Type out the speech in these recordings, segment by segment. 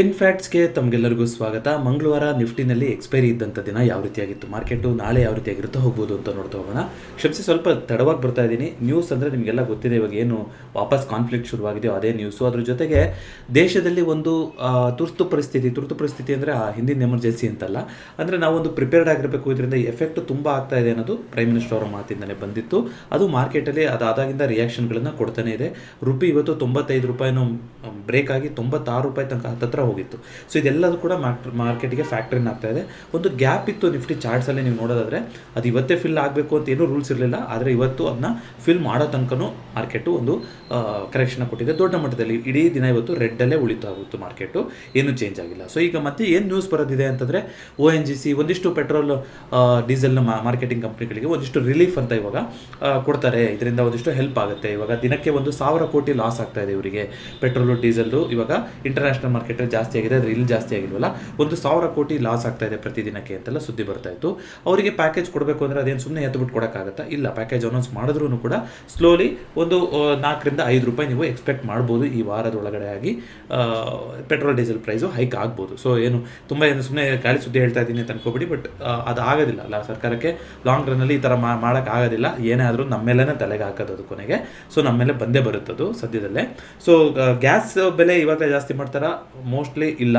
Fin ಫ್ಯಾಕ್ಟ್ಸ್ಗೆ ತಮಗೆಲ್ಲರಿಗೂ ಸ್ವಾಗತ. ಮಂಗಳವಾರ ನಿಫ್ಟಿನಲ್ಲಿ ಎಕ್ಸ್ಪೈರಿ ಇದ್ದಂಥ ದಿನ ಯಾವ ರೀತಿಯಾಗಿತ್ತು, ಮಾರ್ಕೆಟು ನಾಳೆ ಯಾವ ರೀತಿಯಾಗಿರುತ್ತೋ ಹೋಗ್ಬೋದು ಅಂತ ನೋಡ್ತಾ ಹೋಗೋಣ. ಕ್ಷಮಿಸಿ, ಸ್ವಲ್ಪ ತಡವಾಗಿ ಬರ್ತಾ ಇದ್ದೀನಿ. ನ್ಯೂಸ್ ಅಂದರೆ ನಿಮಗೆಲ್ಲ ಗೊತ್ತಿದೆ, ಇವಾಗ ಏನು ವಾಪಸ್ ಕಾನ್ಫ್ಲಿಕ್ಟ್ ಶುರುವಾಗಿದೆಯೋ ಅದೇ ನ್ಯೂಸು. ಅದ್ರ ಜೊತೆಗೆ ದೇಶದಲ್ಲಿ ಒಂದು ತುರ್ತು ಪರಿಸ್ಥಿತಿ ಅಂದರೆ ಆ ಹಿಂದಿನ ಎಮರ್ಜೆನ್ಸಿ ಅಂತಲ್ಲ, ಅಂದರೆ ನಾವೊಂದು ಪ್ರಿಪೇರ್ಡ್ ಆಗಿರಬೇಕು. ಇದರಿಂದ ಎಫೆಕ್ಟ್ ತುಂಬ ಆಗ್ತಾ ಇದೆ ಅನ್ನೋದು ಪ್ರೈಮ್ ಮಿನಿಸ್ಟರ್ ಅವರ ಮಾತಿಂದಲೇ ಬಂದಿತ್ತು. ಅದು ಮಾರ್ಕೆಟಲ್ಲಿ ಅದಾಗಿಂದ ರಿಯಾಕ್ಷನ್ಗಳನ್ನು ಕೊಡ್ತಾನೆ ಇದೆ. ರುಪಿ ಇವತ್ತು 95 ರೂಪಾಯಿನೂ ಬ್ರೇಕ್ ಆಗಿ 96 ರೂಪಾಯಿ ತನಕ ಹತ್ತತ್ರ ಹೋಗಿತ್ತು. ಸೊ ಇದೆಲ್ಲದೂ ಕೂಡ ಮಾರ್ಕೆಟಿಗೆ ಫ್ಯಾಕ್ಟ್ರಿನ್ ಆಗ್ತಾ ಇದೆ. ಒಂದು ಗ್ಯಾಪ್ ಇತ್ತು ನಿಫ್ಟಿ ಚಾರ್ಟ್ಸಲ್ಲಿ ನೀವು ನೋಡೋದಾದರೆ, ಅದು ಇವತ್ತೇ ಫಿಲ್ ಆಗಬೇಕು ಅಂತ ಏನೂ ರೂಲ್ಸ್ ಇರಲಿಲ್ಲ. ಆದರೆ ಇವತ್ತು ಅದನ್ನ ಫಿಲ್ ಮಾಡೋ ತನಕನೂ ಮಾರ್ಕೆಟು ಒಂದು ಕರೆಕ್ಷನ್ ಕೊಟ್ಟಿದೆ ದೊಡ್ಡ ಮಟ್ಟದಲ್ಲಿ. ಇಡೀ ದಿನ ಇವತ್ತು ರೆಡ್ಡಲ್ಲೇ ಉಳಿತಾ ಹೋಗುತ್ತೆ ಮಾರ್ಕೆಟು, ಏನೂ ಚೇಂಜ್ ಆಗಿಲ್ಲ. ಸೊ ಈಗ ಮತ್ತೆ ಏನು ನ್ಯೂಸ್ ಬರೋದಿದೆ ಅಂತಂದರೆ, ONGC ಒಂದಿಷ್ಟು ಪೆಟ್ರೋಲ್ ಡೀಸೆಲ್ನ ಮಾರ್ಕೆಟಿಂಗ್ ಕಂಪ್ನಿಗಳಿಗೆ ಒಂದಿಷ್ಟು ರಿಲೀಫ್ ಅಂತ ಇವಾಗ ಕೊಡ್ತಾರೆ. ಇದರಿಂದ ಒಂದಿಷ್ಟು ಹೆಲ್ಪ್ ಆಗುತ್ತೆ. ಇವಾಗ ದಿನಕ್ಕೆ 1,000 ಕೋಟಿ ಲಾಸ್ ಆಗ್ತಾ ಇದೆ ಇವರಿಗೆ. ಪೆಟ್ರೋಲು ಡೀಸೆಲ್ಲು ಇವಾಗ ಇಂಟರ್ನ್ಯಾಷನಲ್ ಮಾರ್ಕೆಟಲ್ಲಿ ಜಾಸ್ತಿ ಆಗಿದೆ, ಆದರೆ ಇಲ್ಲಿ ಜಾಸ್ತಿ ಆಗಿಲ್ವಲ್ಲ. 1,000 ಕೋಟಿ ಲಾಸ್ ಆಗ್ತಾ ಇದೆ ಪ್ರತಿದಿನಕ್ಕೆ ಅಂತೆಲ್ಲ ಸುದ್ದಿ ಬರ್ತಾ ಇತ್ತು. ಅವರಿಗೆ ಪ್ಯಾಕೇಜ್ ಕೊಡಬೇಕು ಅಂದರೆ ಅದೇನು ಸುಮ್ಮನೆ ಎತ್ತುಬಿಟ್ಟು ಕೊಡೋಕ್ಕಾಗತ್ತಾ? ಇಲ್ಲ, ಪ್ಯಾಕೇಜ್ ಅನೌನ್ಸ್ ಮಾಡಿದ್ರೂ ಕೂಡ ಸ್ಲೋಲಿ ಒಂದು 4 ರಿಂದ 5 ರೂಪಾಯಿ ನೀವು ಎಕ್ಸ್ಪೆಕ್ಟ್ ಮಾಡ್ಬೋದು. ಈ ವಾರದೊಳಗಡೆ ಆಗಿ ಪೆಟ್ರೋಲ್ ಡೀಸೆಲ್ ಪ್ರೈಸು ಹೈಕ್ ಆಗ್ಬೋದು. ಸೊ ತುಂಬ ಸುಮ್ಮನೆ ಗಾಳಿ ಸುದ್ದಿ ಹೇಳ್ತಾ ಇದ್ದೀನಿ ಅಂತ ಅನ್ಕೋಬಿಡಿ, ಬಟ್ ಅದು ಆಗೋದಿಲ್ಲ ಅಲ್ಲ. ಸರ್ಕಾರಕ್ಕೆ ಲಾಂಗ್ ರನ್ನಲ್ಲಿ ಈ ಥರ ಮಾಡೋಕ್ಕಾಗೋದಿಲ್ಲ. ಏನೇ ಆದರೂ ನಮ್ಮ ಮೇಲೇ ತಲೆಗೆ ಹಾಕೋದು ಅದು ಕೊನೆಗೆ. ಸೊ ನಮ್ಮ ಮೇಲೆ ಬಂದೇ ಬರುತ್ತದು ಸದ್ಯದಲ್ಲೇ. ಸೊ ಗ್ಯಾಸ್ ಬೆಲೆ ಇವಾಗಲೇ ಜಾಸ್ತಿ ಮಾಡ್ತಾರ? ಮೋಸ್ಟ್ಲಿ ಇಲ್ಲ,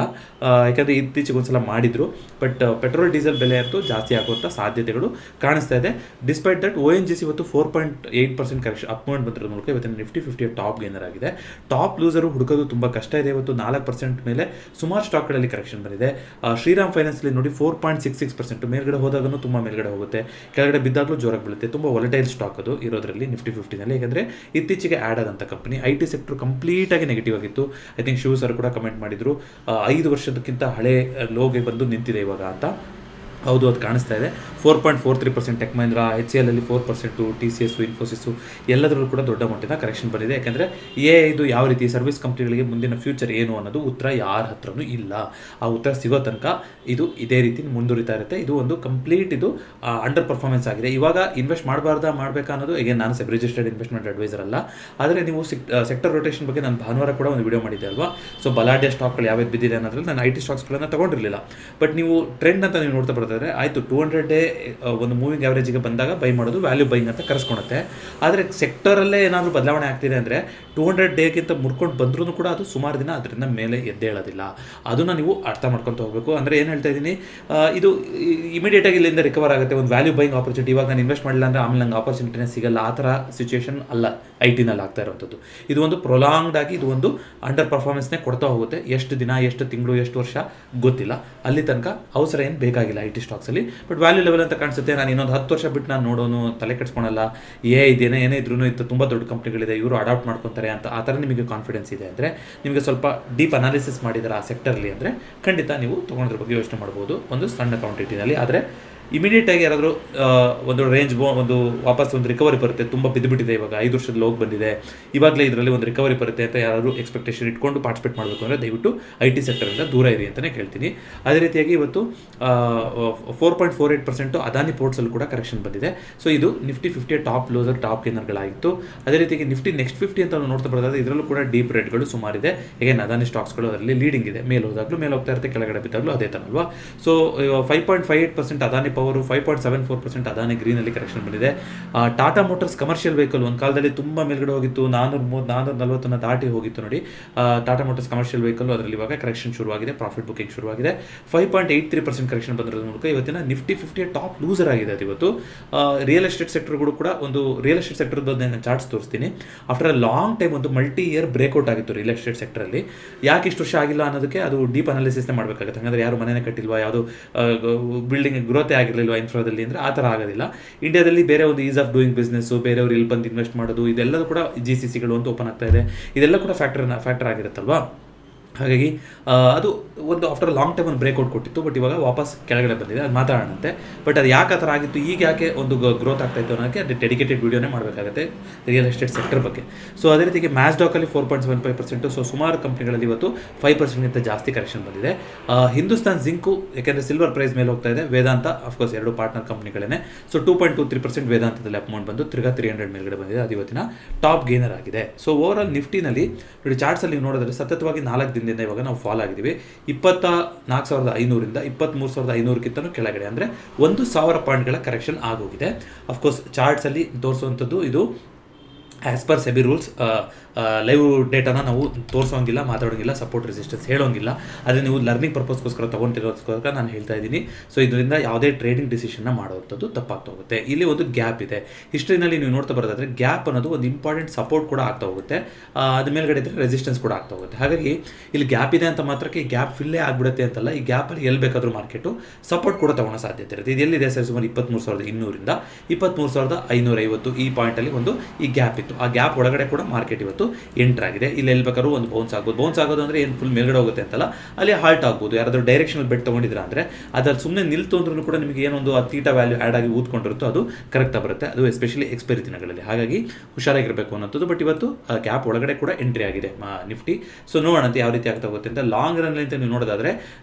ಯಾಕಂದರೆ ಇತ್ತೀಚೆಗೆ ಒಂದ್ಸಲ ಮಾಡಿದ್ರು. ಬಟ್ ಪೆಟ್ರೋಲ್ ಡೀಸೆಲ್ ಬೆಲೆ ಅಂತೂ ಜಾಸ್ತಿ ಆಗುವಂಥ ಸಾಧ್ಯತೆಗಳು ಕಾಣಿಸ್ತಾ ಇದೆ. ಡಿಸ್ಪೈಟ್ ದಟ್ ONGC ಇವತ್ತು 4.8% ಕರೆಕ್ಷನ್ ಅಪ್ ಮೂವ್ಮೆಂಟ್ ಬಂದಿರೋ ಮೂಲಕ ಇವತ್ತಿನ ನಿಫ್ಟಿ 50 ಟಾಪ್ ಗೇನರ್ ಆಗಿದೆ. ಟಾಪ್ ಲೂಸರು ಹುಡುಕೋದು ತುಂಬ ಕಷ್ಟ ಇದೆ. ಇವತ್ತು 4% ಮೇಲೆ ಸುಮಾರು ಸ್ಟಾಕ್ಗಳಲ್ಲಿ ಕರೆಕ್ಷನ್ ಬಂದಿದೆ. ಶ್ರೀರಾಮ್ ಫೈನಾನ್ಸ್ಲಿ ನೋಡಿ 4.66%, ಮೇಲ್ಗಡೆ ಹೋದಾಗೂ ತುಂಬ ಮೇಲ್ಗಡೆ ಹೋಗುತ್ತೆ, ಕೆಳಗಡೆ ಬಿದ್ದಾಗಲೂ ಜೋರಾಗಿ ಬೀಳುತ್ತೆ. ತುಂಬ ವಾಲಟೈಲ್ ಸ್ಟಾಕ್ ಅದು ಇರೋದ್ರಲ್ಲಿ ನಿಫ್ಟಿ 50ನಲ್ಲಿ. ಯಾಕಂದರೆ ಇತ್ತೀಚೆಗೆ ಆ್ಯಡ್ ಆದಂಥ ಕಂಪನಿ. IT ಸೆಕ್ಟರ್ ಕಂಪ್ಲೀಟಾಗಿ ನೆಗೆಟಿವ್ ಆಗಿತ್ತು. ಐ ಥಿಂಕ್ ಶಿವ ಸರ್ ಕೂಡ ಕಮೆಂಟ್ ಮಾಡಿದರು, 5 ವರ್ಷದಕ್ಕಿಂತ ಹಳೆ ಲೋಗೆ ಬಂದು ನಿಂತಿದೆ ಇವಾಗ ಅಂತ. ಹೌದು, ಅದು ಕಾಣಿಸ್ತಾ ಇದೆ. 4.43% ಟೆಕ್ ಮಹೀಂದ್ರ, HCL ಅಲ್ಲಿ 4%, TCS, ಇನ್ಫೋಸಿಸು ಎಲ್ಲದರಲ್ಲೂ ಕೂಡ ದೊಡ್ಡ ಮಟ್ಟದ ಕರೆಕ್ಷನ್ ಬಂದಿದೆ. ಯಾಕೆಂದರೆ ಇದು ಯಾವ ರೀತಿ ಸರ್ವಿಸ್ ಕಂಪ್ನಿಗಳಿಗೆ ಮುಂದಿನ ಫ್ಯೂಚರ್ ಏನು ಅನ್ನೋದು ಉತ್ತರ ಯಾರ ಹತ್ರನೂ ಇಲ್ಲ. ಆ ಉತ್ತರ ಸಿಗೋ ತನಕ ಇದು ಇದೇ ರೀತಿ ಮುಂದುವರಿತಾ ಇರುತ್ತೆ. ಇದು ಒಂದು ಕಂಪ್ಲೀಟ್ ಅಂಡರ್ ಪರ್ಫಾರ್ಮೆನ್ಸ್ ಆಗಿದೆ. ಇವಾಗ ಇನ್ವೆಸ್ಟ್ ಮಾಡಬೇಕಾ ಅನ್ನೋದು ಈಗ ನಾನು ರಿಜಿಸ್ಟರ್ಡ್ ಇನ್ವೆಸ್ಟ್ಮೆಂಟ್ ಅಡ್ವೈಸರ್ ಅಲ್ಲ. ಆದರೆ ನೀವು ಸೆಕ್ಟರ್ ರೊಟೇಷನ್ ಬಗ್ಗೆ ನಾನು ಭಾನುವಾರ ಕೂಡ ಒಂದು ವಿಡಿಯೋ ಮಾಡಿದ್ದೆ ಅಲ್ವಾ. ಸೊ ಬಲಾಢ್ಯ ಸ್ಟಾಕ್ಗಳು ಯಾವ್ಯಾವ ಬಿದ್ದಿದೆ ಅನ್ನೋದ್ರಲ್ಲಿ ನಾನು IT ಸ್ಟಾಕ್ಸ್ಗಳನ್ನು ತಗೊಂಡಿರಲಿಲ್ಲ. ಬಟ್ ನೀವು ಟ್ರೆಂಡ್ ಅಂತ ನೀವು ನೋಡ್ತಾ ಬರ್ತಾರೆ, ಆಯಿತು 200 ಡೇ ಒಂದು ಮೂವಿಂಗ್ ಆವ್ರೇಜಿಗೆ ಬಂದಾಗ ಬೈ ಮಾಡೋದು ವ್ಯಾಲ್ಯೂ ಬೈಯಿಂಗ್ ಅಂತ ಕರೆಸ್ಕೊಳುತ್ತೆ. ಆದರೆ ಸೆಕ್ಟರಲ್ಲೇ ಏನಾದರೂ ಬದಲಾವಣೆ ಆಗ್ತಿದೆ ಅಂದರೆ 200 ಡೇಗಿಂತ ಮುರ್ಕೊಂಡು ಬಂದ್ರೂ ಕೂಡ ಅದು ಸುಮಾರು ದಿನ ಅದರಿಂದ ಮೇಲೆ ಎದ್ದೇಳೋದಿಲ್ಲ. ಅದನ್ನು ನೀವು ಅರ್ಥ ಮಾಡ್ಕೊತ ಹೋಗಬೇಕು. ಅಂದರೆ ಏನು ಹೇಳ್ತಾ ಇದ್ದೀನಿ, ಇದು ಇಮಿಡಿಯೇಟಾಗಿ ಇಲ್ಲಿಂದ ರಿಕವರ್ ಆಗುತ್ತೆ. ಒಂದು ವ್ಯಾಲ್ಯೂ ಬೈಯಿಂಗ್ ಆಪರ್ಚುನಿಟಿ ಇವಾಗ ನಾನು ಇನ್ವೆಸ್ಟ್ ಮಾಡಿಲ್ಲ ಅಂದರೆ ಆಮೇಲೆ ನಂಗೆ ಆಪರ್ಚುನಿಟಿನೇ ಸಿಗಲ್ಲ, ಆ ಥರ ಸಿಚುವೇಶನ್ ಅಲ್ಲ IT-ನಲ್ಲಿ ಆಗ್ತಾ ಇರೋವಂಥದ್ದು. ಇದು ಒಂದು ಪ್ರೊಲಾಂಗ್ಡ್ ಆಗಿ ಇದು ಒಂದು ಅಂಡರ್ ಪರ್ಫಾರ್ಮೆನ್ಸ್ನೇ ಕೊಡ್ತಾ ಹೋಗುತ್ತೆ. ಎಷ್ಟು ದಿನ, ಎಷ್ಟು ತಿಂಗಳು, ಎಷ್ಟು ವರ್ಷ ಗೊತ್ತಿಲ್ಲ. ಅಲ್ಲಿ ತನಕ ಅವಸರ ಏನು ಬೇಕಾಗಿಲ್ಲ IT ಸ್ಟಾಕ್ಸಲ್ಲಿ. ಬಟ್ ವ್ಯಾಲ್ಯೂ ಲೆವೆಲ್ ಅಂತ ಕಾಣಿಸುತ್ತೆ. ನಾನು ಇನ್ನೊಂದು 10 ವರ್ಷ ಬಿಟ್ಟು ನಾನು ನೋಡೋನು, ತಲೆ ಕೆಡ್ಸ್ಕೊಳಲ್ಲ. ಏನೇ ಇದ್ರೂ ಇತ್ತು, ತುಂಬ ದೊಡ್ಡ ಕಂಪ್ನಿಗಳಿದೆ, ಇವರು ಅಡಾಪ್ಟ್ ಮಾಡ್ಕೊತಾರೆ ಅಂತ ಆ ಥರ ನಿಮಗೆ ಕಾನ್ಫಿಡೆನ್ಸ್ ಇದೆ ಅಂದರೆ, ನಿಮಗೆ ಸ್ವಲ್ಪ ಡೀಪ್ ಅನಾಲಿಸಿಸ್ ಮಾಡಿದರೆ ಆ ಸೆಕ್ಟರ್ಲಿ ಅಂದರೆ ಖಂಡಿತ ನೀವು ತೊಗೊಳೋದ್ರ ಬಗ್ಗೆ ಯೋಚನೆ ಮಾಡ್ಬೋದು ಒಂದು ಸಣ್ಣ ಕ್ವಾಂಟಿಟಿನಲ್ಲಿ. ಆದರೆ ಇಮಿಡಿಯೇಟಾಗಿ ಯಾರಾದರೂ ಒಂದು ರೇಂಜ್ ಒಂದು ವಾಪಸ್ ಒಂದು ರಿಕವರಿ ಬರುತ್ತೆ, ತುಂಬ ಬಿದ್ದುಬಿಟ್ಟಿದೆ, ಇವಾಗ 5 ವರ್ಷದ ಲೋಗ್ ಬಂದಿದೆ, ಇವಾಗಲೇ ಇದರಲ್ಲಿ ಒಂದು ರಿಕವರಿ ಬರುತ್ತೆ ಅಂತ ಯಾರಾದರೂ ಎಕ್ಸ್ಪೆಕ್ಟೇಷನ್ ಇಟ್ಕೊಂಡು ಪಾರ್ಟಿಸಿಪೇಟ್ ಮಾಡಬೇಕು ಅಂದರೆ ದಯವಿಟ್ಟು IT ಸೆಕ್ಟರಿಂದ ದೂರ ಇರಿ ಅಂತಲೇ ಕೇಳ್ತೀನಿ. ಅದೇ ರೀತಿಯಾಗಿ ಇವತ್ತು 4.48% ಅದಾನಿ ಪೋರ್ಟ್ಸಲ್ಲಿ ಕೂಡ ಕರೆಕ್ಷನ್ ಬಂದಿದೆ. ಸೊ ಇದು ನಿಫ್ಟಿ 50 ಟಾಪ್ ಲೂಸರ್, ಟಾಪ್ ಗೇನರ್ಗಳಾಗಿತ್ತು. ಅದೇ ರೀತಿಯಾಗಿ ನಿಫ್ಟಿ ನೆಕ್ಸ್ಟ್ 50 ಅಂತ ನಾವು ನೋಡ್ತಾ ಬರೋದಾದ್ರೆ ಇದರಲ್ಲೂ ಕೂಡ ಡೀಪ್ ರೇಟ್ಗಳು ಸುಮಾರಿದೆ. ಹೇಗೆ ಅದಾನಿ ಸ್ಟಾಕ್ಸ್ಗಳು ಅದರಲ್ಲಿ ಲೀಡಿಂಗ್ ಇದೆ. ಮೇಲೆ ಹೋದಾಗಲೂ ಮೇಲೆ ಹೋಗ್ತಾ ಇರುತ್ತೆ, ಕೆಳಗಡೆ ಬಿದ್ದಾಗಲೂ ಅದೇ ಥರ ಅಲ್ವಾ. ಸೊ 5.58% ಅದಾನಿ ಪವರು, 5.74% ಅದಾನಿ ಗ್ರೀನಲ್ಲಿ ಕರೆಕ್ಷನ್ ಬಂದಿದೆ. ಟಾಟಾ ಮೋಟರ್ಸ್ ಕಮರ್ಷಿಯಲ್ ವೆಹಿಕಲ್ ಒಂದು ಕಾಲದಲ್ಲಿ ತುಂಬ ಮೇಲ್ಗಡೆ ಹೋಗಿತ್ತು, 440 ದಾಟಿ ಹೋಗಿತ್ತು ನೋಡಿ. ಟಾಟಾ ಮೋಟರ್ಸ್ ಕಮರ್ಷಿಯಲ್ ವೆಹಿಕಲ್ ಅದರಲ್ಲಿ ಇವಾಗ ಕರೆಕ್ಷನ್ ಶುರುವಾಗಿದೆ, ಪ್ರಾಫಿಟ್ ಬುಕಿಂಗ್ ಶುರುವಾಗಿದೆ. 5.83% ಕರೆಕ್ಷನ್ ಬಂದಿರೋದ್ರ ಮೂಲಕ ಇವತ್ತಿನ ನಿಫ್ಟಿ 50 ಟಾಪ್ ಲೂಸರ್ ಆಗಿದೆ ಅದು ಇವತ್ತು. ರಿಯಲ್ ಎಸ್ಟೇಟ್ ಸೆಕ್ಟರ್ಗಳು ಕೂಡ ಒಂದು ರಿಯಲ್ ಎಸ್ಟೇಟ್ ಸೆಕ್ಟರ್ದು ನಾನು ಚಾರ್ಟ್ಸ್ ತೋರಿಸ್ತೀನಿ. ಆಫ್ಟರ್ ಅ ಲಾಂಗ್ ಟೈಮ್ ಒಂದು ಮಲ್ಟಿ ಇಯರ್ ಬ್ರೇಕ್ಔಟ್ ಆಗಿತ್ತು ರಿಯಲ್ ಎಸ್ಟೇಟ್ ಸೆಕ್ಟರಲ್ಲಿ. ಯಾಕೆ ಇಷ್ಟು ವರ್ಷ ಆಗಿಲ್ಲ ಅನ್ನೋದಕ್ಕೆ ಅದು ಡೀಪ್ ಅನಾಲಿಸಿಸ್ನೇ ಮಾಡಬೇಕಾಗುತ್ತೆ. ಹಾಗಾದರೆ ಯಾರು ಮನೆಯೇ ಕಟ್ಟಿಲ್ವಾ, ಯಾವುದು ಬಿಲ್ಡಿಂಗ್ ಗ್ರೋತೆ ಆಗಿರಲಿಲ್ವಾ ಇನ್ಫ್ರಾದಲ್ಲಿ ಅಂದರೆ ಆ ಥರ ಆಗೋದಿಲ್ಲ. ಇಂಡಿಯಾದಲ್ಲಿ ಬೇರೆ ಒಂದು ಈಸ್ ಆಫ್ ಡೂಯಿಂಗ್ ಬಿಸ್ನೆಸ್ಸು, ಬೇರೆಯವರು ಇಲ್ಲಿ ಬಂದು ಇನ್ವೆಸ್ಟ್ ಮಾಡೋದು, ಇದೆಲ್ಲದೂ ಕೂಡ GCCಗಳು ಅಂತ ಓಪನ್ ಆಗ್ತಾ ಇದೆ. ಇದೆಲ್ಲ ಕೂಡ ಫ್ಯಾಕ್ಟರ್ ಆಗಿರುತ್ತಲ್ವಾ. ಹಾಗಾಗಿ ಅದು ಒಂದು ಆಫ್ಟರ್ ಲಾಂಗ್ ಟೈಮ್ ಒಂದು ಬ್ರೇಕ್ಔಟ್ ಕೊಟ್ಟಿತ್ತು. ಬಟ್ ಇವಾಗ ವಾಪಸ್ ಕೆಳಗಡೆ ಬಂದಿದೆ, ಅದು ಮಾತಾಡೋಣಂತೆ. ಬಟ್ ಅದು ಯಾಕೆ ಆ ಥರ ಆಗಿತ್ತು, ಈಗ ಯಾಕೆ ಒಂದು ಗ್ರೋತ್ ಆಗ್ತಾಯಿತ್ತು ಅನ್ನೋಕ್ಕೆ ಅದು ಡೆಡಿಕೇಟೆಡ್ ವೀಡಿಯೋನೇ ಮಾಡಬೇಕಾಗುತ್ತೆ ರಿಯಲ್ ಎಸ್ಟೇಟ್ ಸೆಕ್ಟರ್ ಬಗ್ಗೆ. ಸೊ ಅದೇ ರೀತಿಗೆ ಮ್ಯಾಸ್ಡಾಕಲ್ಲಿ 4.75%. ಸೊ ಸುಮಾರು ಕಂಪ್ನಿಗಳಲ್ಲಿ ಇವತ್ತು 5%ಗಿಂತ ಜಾಸ್ತಿ ಕರೆಕ್ಷನ್ ಬಂದಿದೆ. ಹಿಂದೂಸ್ತಾನ್ ಜಿಂಕು, ಯಾಕೆಂದರೆ ಸಿಲ್ವರ್ ಪ್ರೈಸ್ ಮೇಲೆ ಹೋಗ್ತಾ ಇದೆ. ವೇದಾಂತ ಅಫ್ಕೋರ್ಸ್ 2 ಪಾರ್ಟ್ನರ್ ಕಂಪ್ನಿಗಳೇ. ಸೊ 2.23% ವೇದಾಂತದಲ್ಲಿ ಅಮೌಂಟ್ ಬಂದು ತಿರ್ಗಾ 300 ಮೇಲ್ಗಡೆ ಬಂದಿದೆ. ಅದು ಇವತ್ತಿನ ಟಾಪ್ ಗೇನರ್ ಆಗಿದೆ. ಸೊ ಓವರ್ ಆಲ್ ನಿಫ್ಟಿನಲ್ಲಿ ನೋಡಿ ಚಾರ್ಟ್ಸಲ್ಲಿ ನೀವು ನೋಡಿದ್ರೆ ಸತತವಾಗಿ 4 ದಿನದಿಂದ ದಿನದಿಂದ ಇವಾಗ ನಾವು ಫಾಲ್ ಆಗಿದ್ದೀವಿ 24,500 23,500ಕ್ಕಿಂತಲೂ ಕೆಳಗಡೆ, ಅಂದರೆ 1,000 ಪಾಯಿಂಟ್ಗಳ ಕರೆಕ್ಷನ್ ಆಗೋಗಿದೆ. ಅಫ್ಕೋರ್ಸ್ ಚಾರ್ಟ್ಸಲ್ಲಿ ತೋರಿಸುವಂಥದ್ದು ಇದು as per SEBI rules. Live ಡೇಟಾನ ನಾವು ತೋರಿಸೋಂಗಿಲ್ಲ, ಮಾತಾಡೋಂಗಿಲ್ಲ, ಸಪೋರ್ಟ್ ರೆಸಿಸ್ಟೆನ್ಸ್ ಹೇಳೋಂಗಿಲ್ಲ. ಆದರೆ ನೀವು ಲರ್ನಿಂಗ್ ಪರ್ಪಸ್ಗೋಸ್ಕರ ತೊಗೊತಿರೋದಕ್ಕೋಸ್ಕರ ನಾನು ಹೇಳ್ತಾ ಇದ್ದೀನಿ. ಸೊ ಇದರಿಂದ ಯಾವುದೇ ಟ್ರೇಡಿಂಗ್ ಡಿಸಿಷನ್ನ ಮಾಡುವಂಥದ್ದು ತಪ್ಪಾಗ್ತಾ ಹೋಗುತ್ತೆ. ಇಲ್ಲಿ ಒಂದು ಗ್ಯಾಪ್ ಇದೆ. ಹಿಸ್ಟ್ರಿನಲ್ಲಿ ನೀವು ನೋಡ್ತಾ ಬರೋದಾದರೆ ಗ್ಯಾಪ್ ಅನ್ನೋದು ಒಂದು ಇಂಪಾರ್ಟೆಂಟ್ ಸಪೋರ್ಟ್ ಕೂಡ ಆಗ್ತಾ ಹೋಗುತ್ತೆ, ಅದ ಮೇಲ್ಗಡೆ ಇದ್ದರೆ ರೆಸಿಸ್ಟೆನ್ಸ್ ಕೂಡ ಆಗ್ತಾ ಹೋಗುತ್ತೆ. ಹಾಗಾಗಿ ಇಲ್ಲಿ ಗ್ಯಾಪ್ ಇದೆ ಅಂತ ಮಾತ್ರಕ್ಕೆ ಈ ಗ್ಯಾಪ್ ಫಿಲ್ಲೇ ಆಗಿಬಿಡುತ್ತೆ ಅಂತಲ್ಲ, ಈ ಗ್ಯಾಪಲ್ಲಿ ಎಲ್ಲಿ ಬೇಕಾದರೂ ಮಾರ್ಕೆಟು ಸಪೋರ್ಟ್ ಕೂಡ ತೊಗೊಳ್ಳೋ ಸಾಧ್ಯತೆ ಇರುತ್ತೆ. ಇದು ಎಲ್ಲಿದೆ ಸರ್? ಸುಮಾರು 23,200ರಿಂದ 23,550 ಈ ಪಾಯಿಂಟಲ್ಲಿ ಒಂದು ಈ ಗ್ಯಾಪ್ ಇತ್ತು. ಆ ಗ್ಯಾಪ್ ಒಳಗಡೆ ಕೂಡ ಮಾರ್ಕೆಟ್ ಇವತ್ತು ಎಂಟರ್ ಆಗಿದೆ. ಇಲ್ಲಿ ಎಲ್ಲಿ ಬೇಕಾದ್ರೂ ಒಂದು ಬೌನ್ಸ್ ಆಗ್ಬೋದು. ಬೌನ್ಸ್ ಆಗೋದು ಅಂದರೆ ಏನು ಫುಲ್ ಮೇಲ್ಗಡೆ ಹೋಗುತ್ತೆ ಅಂತಲ್ಲ, ಅಲ್ಲಿ ಹಾಲ್ಟ್ ಆಗ್ಬೋದು. ಯಾರಾದರೂ ಡೈರೆಕ್ಷನಲ್ ಬೆಟ್ ತೊಗೊಂಡಿದ್ರ ಅಂದರೆ ಅದ್ರಲ್ಲಿ ಸುಮ್ಮನೆ ನಿಲ್ತು ಅಂದ್ರೂ ಕೂಡ ನಿಮಗೆ ಏನೊಂದು ಆ ತೀಟಾ ವ್ಯಾಲ್ಯೂ ಆ್ಯಡ್ ಆಗಿ ಊದ್ಕೊಂಡಿರುತ್ತೋ ಅದು ಕರೆಕ್ಟಾಗಿ ಬರುತ್ತೆ. ಅದು ಎಸ್ಪೆಷಲಿ ಎಕ್ಸ್ಪೈರಿ ದಿನಗಳಲ್ಲಿ, ಹಾಗಾಗಿ ಹುಷಾರಾಗಿರಬೇಕು ಅನ್ನೋದು. ಬಟ್ ಇವತ್ತು ಆ ಗ್ಯಾಪ್ ಒಳಗಡೆ ಕೂಡ ಎಂಟ್ರಿ ಆಗಿದೆ ನಿಫ್ಟಿ. ಸೊ ನೋಡೋಣ ಅಂತ ಯಾವ ರೀತಿ ಆಗ್ತಾ ಹೋಗುತ್ತೆ ಅಂತ. ಲಾಂಗ್ ರನ್ನಲ್ಲಿ ಅಂತ ನೀವು ನೋಡೋದಾದರೆ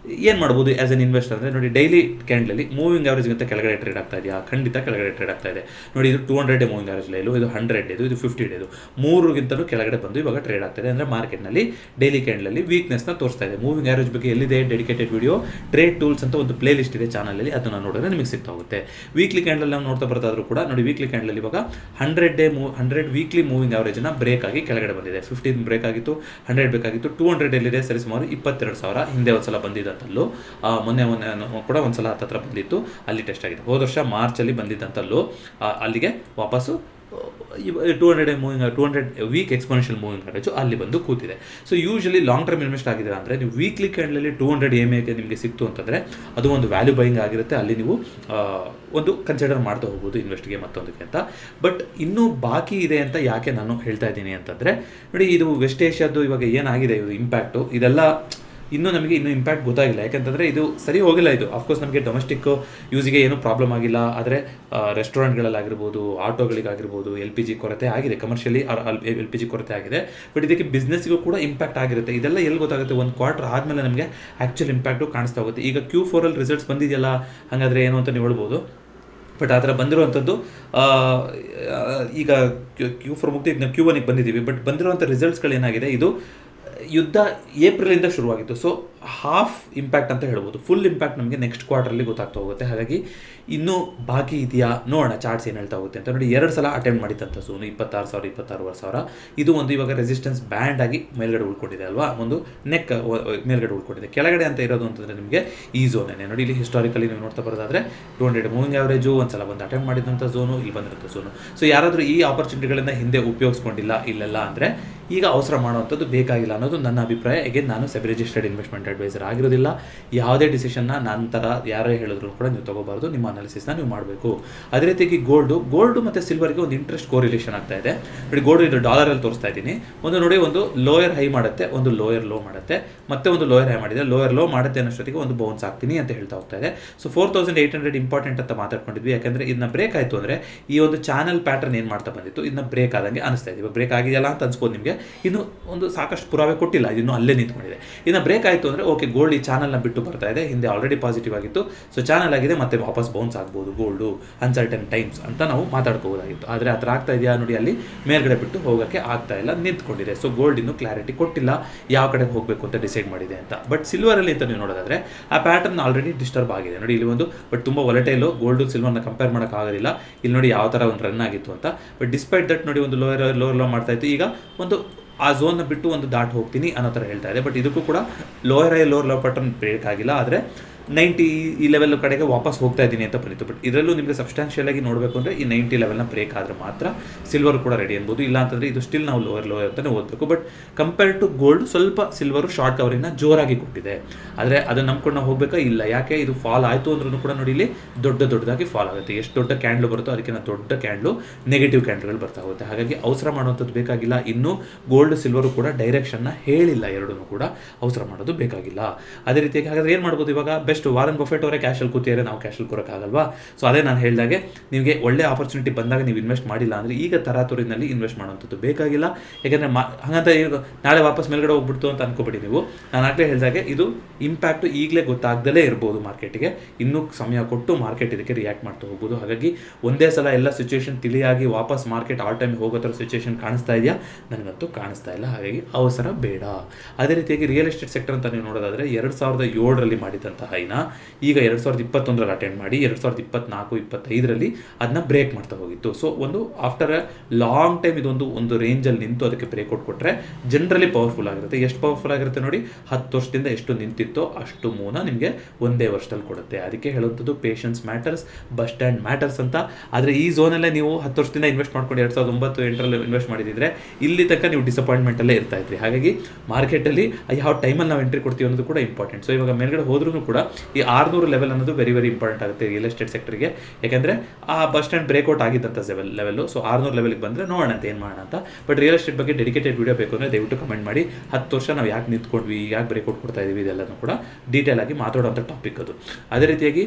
ಏನು ಮಾಡ್ಬೋದು ಆ್ಯಸ್ ಎನ್ ಇನ್ವೆಸ್ಟರ್ ಅಂದರೆ, ನೋಡಿ ಡೈಲಿ ಕ್ಯಾಂಡಲಲ್ಲಿ ಮೂವಿಂಗ್ ಆವರೇಜ್ಗಿಂತ ಕೆಳಗಡೆ ಟ್ರೇಡ್ ಆಗ್ತಾ ಇದೆಯಾ? ಖಂಡಿತ ಕೆಳಗಡೆ ಟ್ರೇಡ್ ಆಗ್ತಾ ಇದೆ. ನೋಡಿ ಇದು 200 ಮೂವಿಂಗ್ ಆವರೇಜ್ ಲೈಲು, ಇದು 100 ಇದು 50 ಡೇದು, 3ಗಿಂತಲೂ ಕೆಳಗಡೆ ಬಂದು ಇವಾಗ ಟ್ರೇಡ್ ಆಗ್ತಾ ಇದೆ. ಅಂದರೆ ಮಾರ್ಕೆಟ್ನಲ್ಲಿ ಡೈಲಿ ಕ್ಯಾಂಡಲಲ್ಲಿ ವೀಕ್ನೆಸ್ನ ತೋರಿಸ್ತಾ ಇದೆ. ಮೂವಿಂಗ್ ಆವರೇಜ್ ಬಗ್ಗೆ ಎಲ್ಲಿದೆ ಡೆಡಿಕೇಟೆಡ್ ವಿಡಿಯೋ, ಟ್ರೇಡ್ ಟೂಲ್ಸ್ ಅಂತ ಒಂದು ಪ್ಲೇ ಲಿಸ್ಟ್ ಇದೆ ಚಾನಲಲ್ಲಿ, ಅದನ್ನು ನೋಡಿದ್ರೆ ನಿಮಗೆ ಸಿಗ್ತಾ ಹೋಗುತ್ತೆ. ವೀಕ್ಲಿ ಕ್ಯಾಂಡಲ್ ನಾವು ನೋಡ್ತಾ ಬರ್ತಾದ್ರೂ ಕೂಡ ನೋಡಿ, ವೀಕ್ಲಿ ಕ್ಯಾಂಡಲ್ ಇವಾಗ 100 ವೀಕ್ಲಿ ಮೂವಿಂಗ್ ಆವರೇಜ್ನ ಬ್ರೇಕ್ ಆಗಿ ಕೆಳಗಡೆ ಬಂದಿದೆ. 15 ಬ್ರೇಕ್ ಆಗಿತ್ತು, 100 ಬೇಕಾಗಿತ್ತು, 200 ಎಲ್ಲಿದೆ ಸರಿ ಸುಮಾರು 22,000. ಹಿಂದೆ ಒಂದ್ಸಲ ಬಂದಿದ್ದಂತಲ್ಲೂ, ಮೊನ್ನೆ ಕೂಡ ಒಂದ್ಸಲ ಹತ್ರ ಬಂದಿತ್ತು, ಅಲ್ಲಿ ಟೆಸ್ಟ್ ಆಗಿದೆ. ಹೋದ ವರ್ಷ ಮಾರ್ಚಲ್ಲಿ ಬಂದಿದ್ದಂತಲ್ಲೂ ಅಲ್ಲಿಗೆ ವಾಪಸ್ಸು 200 ವೀಕ್ ಎಕ್ಸ್ಪೋನೆನ್ಷಿಯಲ್ ಮೂವಿಂಗ್ ಆವರೇಜು ಅಲ್ಲಿ ಬಂದು ಕೂತಿದೆ. So usually long term invest ಆಗಿದ್ದೀರಾ ಅಂದರೆ ನೀವು ವೀಕ್ಲಿ ಕ್ಯಾಂಡಲಲ್ಲಿ 200 EMA ನಿಮಗೆ ಸಿಕ್ತು ಅಂತಂದರೆ ಅದು ಒಂದು ವ್ಯಾಲ್ಯೂ ಬೈಯಿಂಗ್ ಆಗಿರುತ್ತೆ. ಅಲ್ಲಿ ನೀವು ಒಂದು ಕನ್ಸಿಡರ್ ಮಾಡ್ತಾ ಹೋಗ್ಬೋದು ಇನ್ವೆಸ್ಟ್ಗೆ ಮತ್ತೊಂದಕ್ಕೆ ಅಂತ. ಬಟ್ ಇನ್ನೂ ಬಾಕಿ ಇದೆ ಅಂತ ಯಾಕೆ ನಾನು ಹೇಳ್ತಾ ಇದ್ದೀನಿ ಅಂತಂದರೆ, ನೋಡಿ ಇದು ವೆಸ್ಟ್ ಏಷ್ಯಾದ್ದು ಇವಾಗ ಏನಾಗಿದೆ ಇದು ಇಂಪ್ಯಾಕ್ಟು, ಇದೆಲ್ಲ ಇನ್ನೂ ನಮಗೆ ಇನ್ನೂ ಇಂಪ್ಯಾಕ್ಟ್ ಗೊತ್ತಾಗಿಲ್ಲ. ಯಾಕೆಂತಂದರೆ ಇದು ಸರಿ ಹೋಗಿಲ್ಲ. ಇದು ಆಫ್ಕೋರ್ಸ್ ನಮಗೆ ಡೊಮೆಸ್ಟಿಕ್ ಯೂಸಿಗೆ ಏನೂ ಪ್ರಾಬ್ಲಮ್ ಆಗಿಲ್ಲ, ಆದರೆ ರೆಸ್ಟೋರೆಂಟ್ಗಳಲ್ಲಾಗಿರ್ಬೋದು, ಆಟೋಗಳಿಗಾಗಿರ್ಬೋದು LPG ಕೊರತೆ ಆಗಿದೆ, ಕಮರ್ಷಿಯಲಿ LPG ಕೊರತೆ ಆಗಿದೆ. ಬಟ್ ಇದಕ್ಕೆ ಬಿಸ್ನೆಸ್ಗೂ ಕೂಡ ಇಂಪ್ಯಾಕ್ಟ್ ಆಗಿರುತ್ತೆ. ಇದೆಲ್ಲ ಎಲ್ಲಿ ಗೊತ್ತಾಗುತ್ತೆ? ಒಂದು ಕ್ವಾರ್ಟರ್ ಆದಮೇಲೆ ನಮಗೆ ಆ್ಯಕ್ಚುಲ್ ಇಂಪ್ಯಾಕ್ಟು ಕಾಣಿಸ್ತಾ ಹೋಗುತ್ತೆ. ಈಗ Q4 ರಿಸಲ್ಟ್ಸ್ ಬಂದಿದೆಯಲ್ಲ, ಹಾಗಾದರೆ ಏನು ಅಂತ ನೀವು ಹೇಳ್ಬೋದು. ಬಟ್ ಆ ಥರ ಬಂದಿರುವಂಥದ್ದು ಈಗ Q4 ಮುಗಿದು ಈಗ ನಾವು Q1ಗೆ ಬಂದಿದ್ದೀವಿ. ಬಟ್ ಬಂದಿರುವಂಥ ರಿಸಲ್ಟ್ಸ್ಗಳೇನಾಗಿದೆ, ಇದು ಯುದ್ಧ ಏಪ್ರಿಲಿಂದ ಶುರುವಾಗಿತ್ತು. ಸೊ ಹಾಫ್ ಇಂಪ್ಯಾಕ್ಟ್ ಅಂತ ಹೇಳ್ಬೋದು. ಫುಲ್ ಇಂಪ್ಯಾಕ್ಟ್ ನಮಗೆ ನೆಕ್ಸ್ಟ್ ಕ್ವಾರ್ಟರ್ಲಿ ಗೊತ್ತಾಗ್ತಾ ಹೋಗುತ್ತೆ. ಹಾಗಾಗಿ ಇನ್ನೂ ಬಾಕಿ ಇದೆಯಾ ನೋಡೋಣ, ಚಾರ್ಟ್ಸ್ ಏನು ಹೇಳ್ತಾ ಹೋಗುತ್ತೆ ಅಂತ. ನೋಡಿ 2 ಸಲ ಅಟೆಂಪ್ಟ್ ಮಾಡಿದಂಥ ಝೋನು 26,000 26,500 ಇದು ಒಂದು ಇವಾಗ ರೆಸಿಸ್ಟೆನ್ಸ್ ಬ್ಯಾಂಡ್ ಆಗಿ ಮೇಲ್ಗಡೆ ಉಳ್ಕೊಂಡಿದೆ ಅಲ್ವಾ, ಒಂದು ನೆಕ್ ಮೇಲ್ಗಡೆ ಉಳ್ಕೊಂಡಿದೆ. ಕೆಳಗಡೆ ಅಂತ ಇರೋದು ಅಂತಂದರೆ ನಿಮಗೆ ಈ ಝೋನೇ. ನೋಡಿ ಇಲ್ಲಿ ಹಿಸ್ಟಾರಿಕಲಿ ನೀವು ನೋಡ್ತಾ ಬರೋದಾದರೆ 200 ಮೂವಿಂಗ್ ಆವರೇಜು ಒಂದ್ಸಲ ಬಂದು ಅಟೆಂಪ್ಟ್ ಮಾಡಿದಂಥ ಝೋನು, ಇಲ್ಲಿ ಬಂದಿರೋಂಥ ಝೋನು. ಸೊ ಯಾರಾದರೂ ಈ ಆಪರ್ಚುನಿಟಿಗಳನ್ನು ಹಿಂದೆ ಉಪಯೋಗಿಸ್ಕೊಂಡಿಲ್ಲ ಇಲ್ಲೆಲ್ಲ ಅಂದರೆ ಈಗ ಅವಸರ ಮಾಡುವಂಥದ್ದು ಬೇಕಾಗಿಲ್ಲ ಅನ್ನೋದು ನನ್ನ ಅಭಿಪ್ರಾಯ. ಅಗೇನ್ ನಾನು ಸೆಬಿ ರಿಜಿಸ್ಟರ್ಡ್ ಇನ್ವೆಸ್ಟ್ಮೆಂಟ್ ಅಡ್ವೈಸರ್ ಆಗಿರೋದಿಲ್ಲ. ಯಾವುದೇ ಡಿಸಿಷನ್ನ ನಂತರ ಯಾರೇ ಹೇಳಿದ್ರು ಕೂಡ ನೀವು ತೊಗೋಬಾರ್ದು, ನಿಮ್ಮ ಅನಾಲಿಸಿಸ್ನ ನೀವು ಮಾಡಬೇಕು. ಅದೇ ರೀತಿಯಾಗಿ ಗೋಲ್ಡು ಮತ್ತು ಸಿಲ್ವರ್ಗೆ ಒಂದು ಇಂಟ್ರೆಸ್ಟ್ ಕೋರಿಲೇಷನ್ ಆಗ್ತಾ ಇದೆ. ನೋಡಿ ಗೋಲ್ಡ್ ಇದು ಡಾಲರಲ್ಲಿ ತೋರಿಸ್ತಾ ಇದ್ದೀನಿ. ಒಂದು ಲೋಯರ್ ಹೈ ಮಾಡುತ್ತೆ, ಒಂದು ಲೋಯರ್ ಲೋ ಮಾಡುತ್ತೆ, ಮತ್ತೆ ಒಂದು ಲೋಯರ್ ಹೈ ಮಾಡಿದೆ, ಲೋಯರ್ ಲೋ ಮಾಡುತ್ತೆ ಅನ್ನೋಷ್ಟೊತ್ತಿಗೆ ಒಂದು ಬೌನ್ಸ್ ಆಗ್ತೀನಿ ಅಂತ ಹೇಳ್ತಾ ಹೋಗ್ತಾ ಇದೆ. ಸೊ 4,800 ಇಂಪಾರ್ಟೆಂಟ್ ಅಂತ ಮಾತಾಡ್ಕೊಂಡಿದ್ವಿ. ಯಾಕಂದರೆ ಇದನ್ನ ಬ್ರೇಕ್ ಆಯಿತು ಅಂದರೆ ಈ ಒಂದು ಚಾನಲ್ ಪ್ಯಾಟರ್ನ್ ಏನು ಮಾಡ್ತಾ ಬಂದಿತ್ತು, ಇದನ್ನ ಬ್ರೇಕ್ ಆದಂಗೆ ಅನಿಸ್ತಾ ಇದೆ. ಇವಾಗ ಬ್ರೇಕ್ ಆಗಿದೆಯಲ್ಲ ಅಂತ ಅನ್ಸ್ಬೋದು ನಿಮಗೆ. ಇನ್ನು ಒಂದು ಸಾಕಷ್ಟು ಪುರಾವೆ ಕೊಟ್ಟಿಲ್ಲ, ಇನ್ನು ಅಲ್ಲೇ ನಿಂತ್ಕೊಂಡಿದೆ. ಇನ್ನು ಬ್ರೇಕ್ ಆಯಿತು ಅಂದರೆ ಓಕೆ, ಗೋಲ್ಡ್ ಈ ಚಾನಲ್ನ ಬಿಟ್ಟು ಬರ್ತಾ ಇದೆ. ಹಿಂದೆ ಆಲ್ರೆಡಿ ಪಾಸಿಟಿವ್ ಆಗಿತ್ತು, ಸೊ ಚಾನಲ್ ಆಗಿದೆ, ಮತ್ತೆ ವಾಪಸ್ ಬೌನ್ಸ್ ಆಗ್ಬೋದು ಗೋಲ್ಡು ಅನ್ಸರ್ಟನ್ ಟೈಮ್ಸ್ ಅಂತ ನಾವು ಮಾತಾಡ್ಕೋಬೋದಾಗಿತ್ತು. ಆದರೆ ಆ ಥರ ಆಗ್ತಾ ಇದೆಯಾ ನೋಡಿ, ಅಲ್ಲಿ ಮೇಲ್ಗಡೆ ಬಿಟ್ಟು ಹೋಗೋಕ್ಕೆ ಆಗ್ತಾ ಇಲ್ಲ, ನಿಂತ್ಕೊಂಡಿದೆ. ಸೊ ಗೋಲ್ಡ್ ಇನ್ನೂ ಕ್ಲಾರಿಟಿ ಕೊಟ್ಟಿಲ್ಲ ಯಾವ ಕಡೆ ಹೋಗಬೇಕು ಅಂತ ಡಿಸೈಡ್ ಮಾಡಿದೆ ಅಂತ. ಬಟ್ ಸಿಲ್ವರಲ್ಲಿ ಅಂತ ನೀವು ನೋಡೋದಾದರೆ ಆ ಪ್ಯಾಟರ್ನ್ ಆಲ್ರೆಡಿ ಡಿಸ್ಟರ್ಬ್ ಆಗಿದೆ. ನೋಡಿ ಇಲ್ಲಿ ಬಟ್ ತುಂಬ ವೊಲಟೈಲು, ಗೋಲ್ಡು ಸಿಲ್ವರ್ನ ಕಂಪೇರ್ ಮಾಡೋಕ್ಕಾಗೋದಿಲ್ಲ. ಇಲ್ಲಿ ನೋಡಿ ಯಾವ ಥರ ಒಂದು ರನ್ ಆಗಿತ್ತು ಅಂತ. ಬಟ್ ಡಿಸ್ಪೈಟ್ ದಟ್ ನೋಡಿ ಒಂದು ಲೋಯರ್ ಲೋ ಮಾಡ್ತಾ ಇತ್ತು. ಈಗ ಒಂದು ಆ ಝೋನ್ನ ಬಿಟ್ಟು ಒಂದು ದಾಟ್ ಹೋಗ್ತೀನಿ ಅನ್ನೋ ಥರ ಹೇಳ್ತಾ ಇದೆ. ಬಟ್ ಇದಕ್ಕೂ ಕೂಡ ಲೋಯರ್ ಲೋ ಪ್ಯಾಟರ್ನ್ ಬ್ರೇಕ್ ಆಗಿಲ್ಲ, ಆದರೆ 90 ಈ ಲೆವೆಲ್ ಕಡೆಗೆ ವಾಪಸ್ ಹೋಗ್ತಾ ಇದ್ದೀನಿ ಅಂತ ಬಂದಿತ್ತು. ಬಟ್ ಇದರಲ್ಲೂ ನಿಮಗೆ ಸಬ್ಸ್ಟಾನ್ಷಿಯಲ್ ಆಗಿ ನೋಡಬೇಕು ಅಂದರೆ ಈ 90 ಲೆವೆಲ್ನ ಬ್ರೇಕ್ ಆದರೆ ಮಾತ್ರ ಸಿಲ್ವರ್ ಕೂಡ ರೆಡಿ ಅನ್ಬೋದು. ಇಲ್ಲ ಅಂತಂದರೆ ಇದು ಸ್ಟಿಲ್ ನಾವು ಲೋಯರ್ ಅಂತಲೇ ಓದಬೇಕು. ಬಟ್ ಕಂಪೇರ್ ಟು ಗೋಲ್ಡ್ ಸ್ವಲ್ಪ ಸಿಲ್ವರು ಶಾರ್ಟ್ ಕವರಿನ ಜೋರಾಗಿ ಕೊಟ್ಟಿದೆ. ಆದರೆ ಅದನ್ನು ನಂಬ್ಕೊಂಡು ನಾವು ಹೋಗಬೇಕಾ? ಇಲ್ಲ. ಯಾಕೆ ಇದು ಫಾಲ್ ಆಯಿತು ಅಂದ್ರೂ ಕೂಡ ನೋಡಿ ಇಲ್ಲಿ ದೊಡ್ಡದಾಗಿ ಫಾಲ್ ಆಗುತ್ತೆ. ಎಷ್ಟು ದೊಡ್ಡ ಕ್ಯಾಂಡ್ಲು ಬರುತ್ತೋ ಅದಕ್ಕಿಂತ ದೊಡ್ಡ ಕ್ಯಾಂಡ್ಲು ನೆಗೆಟಿವ್ ಕ್ಯಾಂಡ್ಲ್ಗಳು ಬರ್ತಾ ಹೋಗುತ್ತೆ. ಹಾಗಾಗಿ ಅವಸರ ಮಾಡುವಂಥದ್ದು ಬೇಕಾಗಿಲ್ಲ. ಇನ್ನೂ ಗೋಲ್ಡ್ ಸಿಲ್ವರು ಕೂಡ ಡೈರೆಕ್ಷನ್ನ ಹೇಳಿಲ್ಲ, ಎರಡೂ ಕೂಡ ಅವಸರ ಮಾಡೋದು ಬೇಕಾಗಿಲ್ಲ. ಅದೇ ರೀತಿಯಾಗಿ ಹಾಗಾದರೆ ಏನು ಮಾಡ್ಬೋದು? ಇವಾಗ ಬೆಸ್ಟ್ ಜಸ್ಟ್ ವಾರನ್ ಬಫೆಟ್ ಅವರೇ ಕ್ಯಾಶಲ್ಲಿ ಕೂತಿದ್ದಾರೆ, ನಾವು ಕ್ಯಾಶಲ್ಲಿ ಕೂರೋಕ್ಕಾಗಲ್ವಾ? ಸೊ ಅದೇ ನಾನು ಹೇಳಿದಾಗೆ ನಿಮಗೆ ಒಳ್ಳೆ ಆಪರ್ಚುನಿಟಿ ಬಂದಾಗ ನೀವು ಇನ್ವೆಸ್ಟ್ ಮಾಡಿಲ್ಲ ಅಂದರೆ ಈಗ ತರಾತುರಿನಲ್ಲಿ ಇನ್ವೆಸ್ಟ್ ಮಾಡುವಂಥದ್ದು ಬೇಕಾಗಿಲ್ಲ. ಯಾಕೆಂದರೆ ಹಾಗಂತ ಈಗ ನಾಳೆ ವಾಪಸ್ ಮೇಲ್ಗಡೆ ಹೋಗ್ಬಿಡ್ತು ಅಂತ ಅನ್ಕೋಬೇಡಿ ನೀವು. ನಾನು ಆಗಲೇ ಹೇಳಿದಾಗೆ ಇದು ಇಂಪ್ಯಾಕ್ಟು ಈಗಲೇ ಗೊತ್ತಾಗ್ದಲೇ ಇರ್ಬೋದು ಮಾರ್ಕೆಟಿಗೆ, ಇನ್ನೂ ಸಮಯ ಕೊಟ್ಟು ಮಾರ್ಕೆಟ್ ಇದಕ್ಕೆ ರಿಯಾಕ್ಟ್ ಮಾಡ್ತಾ ಹೋಗ್ಬೋದು. ಹಾಗಾಗಿ ಒಂದೇ ಸಲ ಎಲ್ಲ ಸಿಚುವೇಶನ್ ತಿಳಿಯಾಗಿ ವಾಪಸ್ ಮಾರ್ಕೆಟ್ ಆಲ್ ಟೈಮ್ ಹೋಗೋ ಥರ ಸಿಚುವೇಶನ್ ಕಾಣಿಸ್ತಾ ಇದೆಯಾ? ನನಗಂತೂ ಕಾಣಿಸ್ತಾ ಇಲ್ಲ. ಹಾಗಾಗಿ ಅವಸರ ಬೇಡ. ಅದೇ ರೀತಿಯಾಗಿ ರಿಯಲ್ ಎಸ್ಟೇಟ್ ಸೆಕ್ಟರ್ ಅಂತ ನೀವು ನೋಡೋದಾದರೆ 2007ರಲ್ಲಿ ಮಾಡಿದಂಥ ಹೈನ ಈಗ 2021ರಲ್ಲಿ ಅಟೆಂಡ್ ಮಾಡಿ 2024-25ರಲ್ಲಿ ಅದನ್ನ ಬ್ರೇಕ್ ಮಾಡ್ತಾ ಹೋಗಿತ್ತು. ಸೊ ಒಂದು ಆಫ್ಟರ್ ಅ ಲಾಂಗ್ ಟೈಮ್ ಒಂದು ರೇಂಜಲ್ಲಿ ನಿಂತು ಅದಕ್ಕೆ ಬ್ರೇಕ್ಔಟ್ ಕೊಟ್ಟರೆ ಜನರಲಿ ಪವರ್ಫುಲ್ ಆಗಿರುತ್ತೆ. ಎಷ್ಟು ಪವರ್ಫುಲ್ ಆಗಿರುತ್ತೆ ನೋಡಿ, 10 ವರ್ಷದಿಂದ ಎಷ್ಟು ನಿಂತಿತ್ತೋ ಅಷ್ಟು ಮೂನ ನಿಮಗೆ ಒಂದೇ ವರ್ಷದಲ್ಲಿ ಕೊಡುತ್ತೆ. ಅದಕ್ಕೆ ಹೇಳುವಂಥದ್ದು patience matters, bus stand matters ಅಂತ. ಆದರೆ ಈ ಝೋನಲ್ಲೇ ನೀವು 10 ವರ್ಷದಿಂದ ಇನ್ವೆಸ್ಟ್ ಮಾಡ್ಕೊಂಡು 2009-8ರಲ್ಲಿ ಇನ್ವೆಸ್ಟ್ ಮಾಡಿದಿದ್ರೆ ಇಲ್ಲಿ ತನಕ ನೀವು ಡಿಸಪಾಯಿಂಟ್ಮೆಂಟಲ್ಲೇ ಇರ್ತಾ ಇದ್ರಿ. ಹಾಗಾಗಿ ಮಾರ್ಕೆಟಲ್ಲಿ ಯಾವ ಟೈಮಲ್ಲಿ ನಾವು ಎಂಟ್ರಿ ಕೊಡ್ತೀವಿ ಅನ್ನೋದು ಕೂಡ ಇಂಪಾರ್ಟೆಂಟ್. ಸೊ ಇವಾಗ ಮೇಲ್ಗಡೆ ಹೋದ್ರೂ ಕೂಡ ಈ 600 ಲೆವೆಲ್ ಅನ್ನೋದು ವೆರಿ ವೆರಿ ಇಂಪಾರ್ಟೆಂಟ್ ಆಗುತ್ತೆ ರಿಯಲ್ ಎಸ್ಟೇಟ್ ಸೆಕ್ಟರ್ಗೆ. ಯಾಕೆಂದರೆ ಆ ಬಸ್ ಸ್ಟ್ಯಾಂಡ್ ಬ್ರೇಕ್ಔಟ್ ಆಗಿದ್ದಂಥ ಲೆವೆಲ್ಲು. ಸೊ 600 ಲೆವೆಲ್ಗೆ ಬಂದರೆ ನೋಡೋಣ ಅಂತ ಏನು ಮಾಡೋಣ ಅಂತ. ಬಟ್ ರಿಯಲ್ ಎಸ್ಟೇಟ್ ಬಗ್ಗೆ ಡೆಡಿಕೇಟೆಡ್ ವೀಡಿಯೋ ಬೇಕು ಅಂದರೆ ದಯವಿಟ್ಟು ಕಮೆಂಟ್ ಮಾಡಿ. 10 ವರ್ಷ ನಾವು ಯಾಕೆ ನಿಂತ್ಕೊಂಡ್ವಿ, ಯಾಕೆ ಬ್ರೇಕ್ಔಟ್ ಕೊಡ್ತಾ ಇದೀವಿ, ಇದೆಲ್ಲನೂ ಕೂಡ ಡೀಟೇಲ್ ಆಗಿ ಮಾತಾಡೋಂಥ ಟಾಪಿಕ್ ಅದು. ಅದೇ ರೀತಿಯಾಗಿ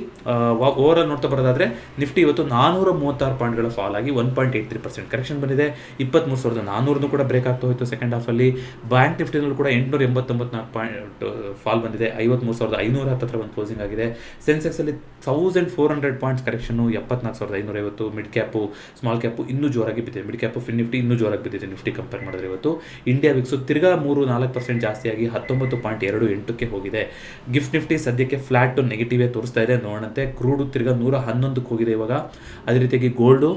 ಓವರಾಲ್ ನೋಡ್ತಾ ಬರೋದಾದರೆ ನಿಫ್ಟಿ ಇವತ್ತು 436 ಪಾಯಿಂಟ್ಗಳ ಫಾಲ್ ಆಗಿ 1.83% ಕರೆಕ್ಷನ್ ಬಂದಿದೆ. 23,400 ಕೂಡ ಬ್ರೇಕ್ ಆಗ್ತಾ ಹೋಯಿತು ಸೆಕೆಂಡ್ ಹಾಫಲ್ಲಿ. ಬ್ಯಾಂಕ್ ನಿಫ್ಟಿನಲ್ಲೂ ಕೂಡ 889 ಪಾಯಿಂಟ್ ಫಾಲ್ ಬಂದಿದೆ. 53,500 ಹತ್ತಿರ ಒಂದು ಕ್ಲೋಸಿಂಗ್ ಆಗಿದೆ. ಸೆನ್ಸೆಕ್ಸಲ್ಲಿ 1,400 points correction, 74,550. Mid cap small cap ಇನ್ನೂ ಜೋರಾಗಿ ಬಿದ್ದಿದೆ. ಮಿಡ್ ಕ್ಯಾಪು ಫಿನ್ ನಿಫ್ಟಿ ಇನ್ನೂ ಜೋರಾಗಿ ಬಿದ್ದಿದೆ ನಿಫ್ಟಿ ಕಂಪೇರ್ ಮಾಡಿದ್ರೆ ಇವತ್ತು. ಇಂಡಿಯಾ ವಿಕ್ಸು ತಿರ್ಗಾ 3-4% ಜಾಸ್ತಿಯಾಗಿ 19.28ಕ್ಕೆ ಹೋಗಿದೆ. ಗಿಫ್ಟ್ ನಿಫ್ಟಿ ಸದ್ಯಕ್ಕೆ ಫ್ಲಾಟ್ ಟು ನೆಗೆಟಿವೇ ತೋರಿಸ್ತಾ ಇದೆ. ನೋಡಂತೆ ಕ್ರೂಡು ತಿರ್ಗಾ 111ಕ್ಕೆ ಹೋಗಿದೆ ಇವಾಗ. ಅದೇ ರೀತಿಯಾಗಿ ಗೋಲ್ಡು